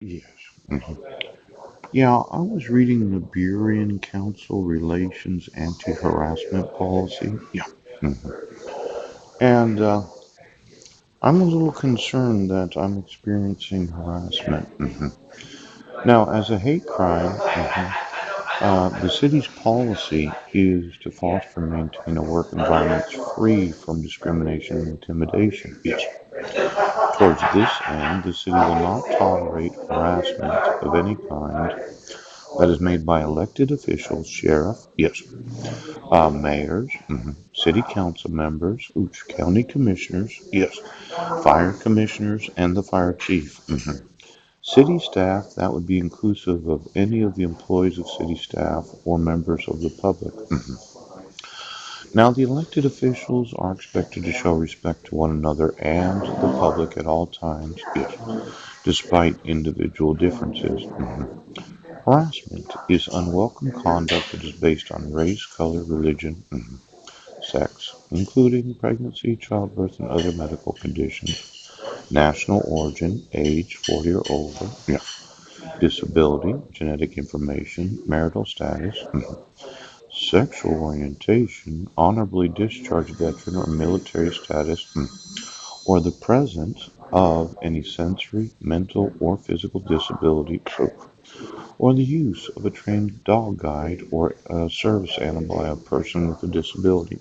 Yes. Mhm. Yeah, I was reading the Burien Council Relations Anti-Harassment Policy. Yeah. Mhm. And I'm a little concerned that I'm experiencing harassment. Now, as a hate crime, the city's policy is to foster and maintain a work environment free from discrimination and intimidation. Yes. Towards this end, the city will not tolerate harassment of any kind that is made by elected officials, sheriff, yes, mayors, city council members, county commissioners, yes, fire commissioners, and the fire chief. City staff, that would be inclusive of any of the employees of city staff or members of the public. Now, the elected officials are expected to show respect to one another and the public at all times, yes, despite individual differences. Harassment is unwelcome conduct that is based on race, color, religion, sex, including pregnancy, childbirth, and other medical conditions, national origin, age 40 or older, yeah, disability, genetic information, marital status, sexual orientation, honorably discharged veteran or military status, or the presence of any sensory, mental, or physical disability, or the use of a trained dog guide or a service animal by a person with a disability.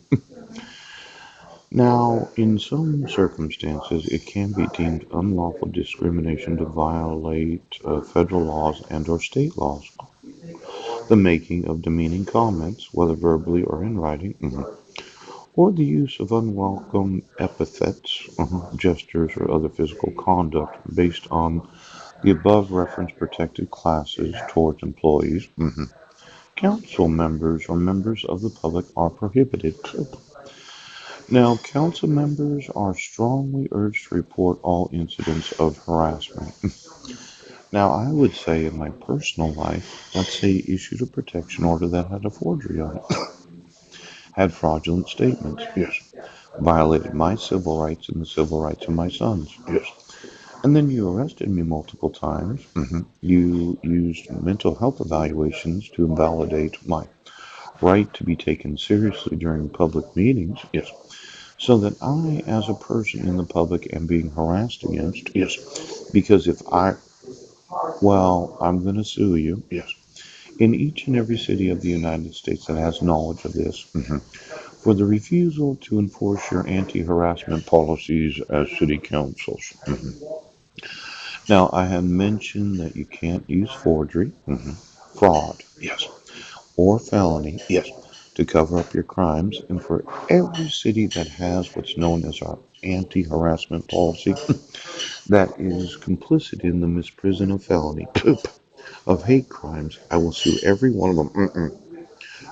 Now, in some circumstances, it can be deemed unlawful discrimination to violate federal laws and/or state laws. The making of demeaning comments, whether verbally or in writing, or the use of unwelcome epithets, gestures, or other physical conduct based on the above referenced protected classes towards employees, council members, or members of the public are prohibited. Now, council members are strongly urged to report all incidents of harassment. Now, I would say in my personal life, let's say issued a protection order that had a forgery on it, had fraudulent statements, yes, violated my civil rights and the civil rights of my sons, yes. And then you arrested me multiple times. You used mental health evaluations to invalidate my right to be taken seriously during public meetings, yes. So that I, as a person in the public, am being harassed against, yes. Because if I, well, I'm going to sue you, yes. In each and every city of the United States that has knowledge of this, for the refusal to enforce your anti-harassment policies as city councils. Now, I had mentioned that you can't use forgery, fraud, yes, or felony, yes, to cover up your crimes. And for every city that has what's known as our anti-harassment policy, that is complicit in the misprision of felony, of hate crimes, I will sue every one of them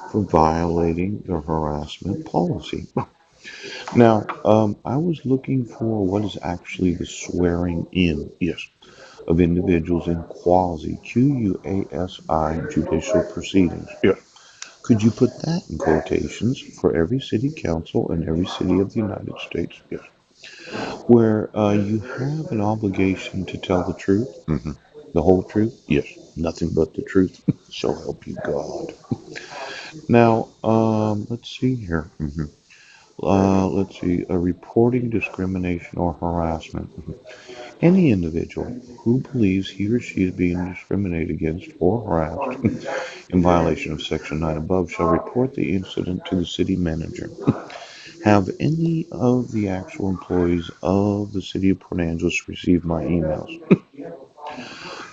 for violating the harassment policy. Now, I was looking for what is actually the swearing in, yes, of individuals in quasi, QUASI, judicial proceedings. Yes. Could you put that in quotations for every city council in every city of the United States? Yes. Where you have an obligation to tell the truth, the whole truth? Yes. Nothing but the truth. So help you God. Now, let's see here. Let's see. Reporting discrimination or harassment. Any individual who believes he or she is being discriminated against or harassed in violation of Section 9 above shall report the incident to the city manager. Have any of the actual employees of the city of Port Angeles received my emails?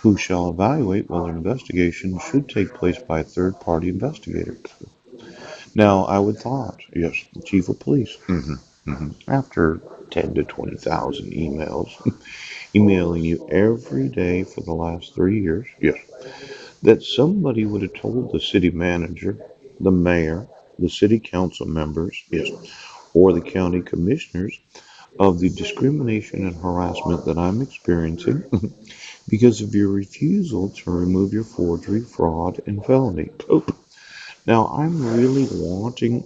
Who shall evaluate whether an investigation should take place by a third party investigator? Now, I would thought, yes, the chief of police, after 10 to 20,000 emails, emailing you every day for the last 3 years, yes, that somebody would have told the city manager, the mayor, the city council members, yes, or the county commissioners of the discrimination and harassment that I'm experiencing because of your refusal to remove your forgery, fraud, and felony. Now, I'm really wanting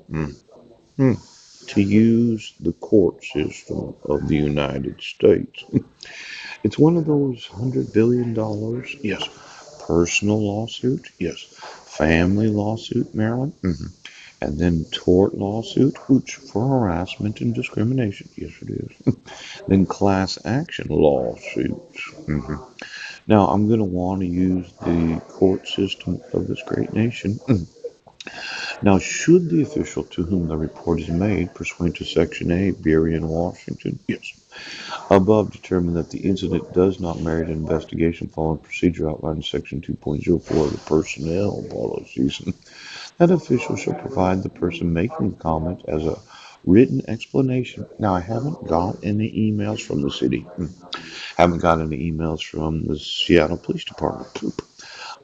to use the court system of the United States It's one of those $100 billion, yes, personal lawsuit, yes, family lawsuit, Maryland, and then tort lawsuit, which for harassment and discrimination, yes, it is. Then class action lawsuits. Now, I'm going to want to use the court system of this great nation. Now, should the official to whom the report is made, pursuant to Section A, Beery and Washington, yes, above determine that the incident does not merit an investigation following procedure outlined in Section 2.04 of the personnel policies, that official shall provide the person making the comment as a written explanation. Now, I haven't got any emails from the city. Haven't got any emails from the Seattle Police Department. Poop.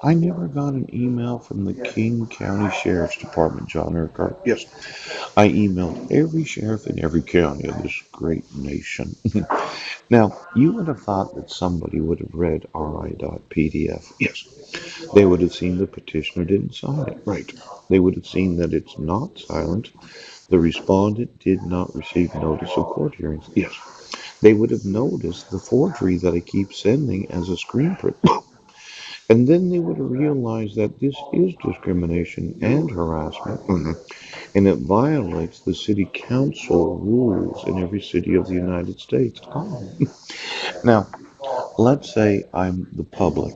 I never got an email from the King County Sheriff's Department, John Urquhart. Yes, I emailed every sheriff in every county of this great nation. Now, you would have thought that somebody would have read RI.PDF. Yes, they would have seen the petitioner didn't sign it. Right. They would have seen that it's not silent. The respondent did not receive notice of court hearings. Yes. They would have noticed the forgery that I keep sending as a screen print. And then they would have realized that this is discrimination and harassment, and it violates the city council rules in every city of the United States. Oh. Now, let's say I'm the public.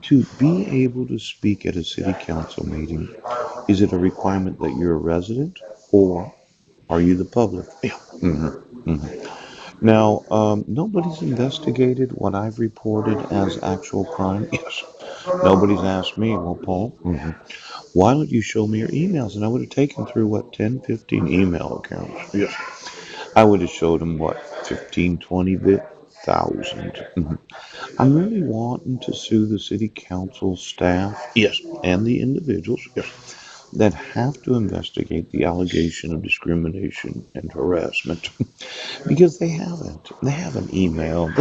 To be able to speak at a city council meeting, is it a requirement that you're a resident or are you the public? Yeah. Now, nobody's investigated what I've reported as actual crime. Yes. Nobody's asked me, well, Paul, why don't you show me your emails? And I would have taken through, what, 10, 15 email accounts. Yes. I would have showed them, what, 15, 20 bit, thousand. I'm really wanting to sue the city council staff, yes, and the individuals, yes, that have to investigate the allegation of discrimination and harassment because they haven't. They haven't emailed.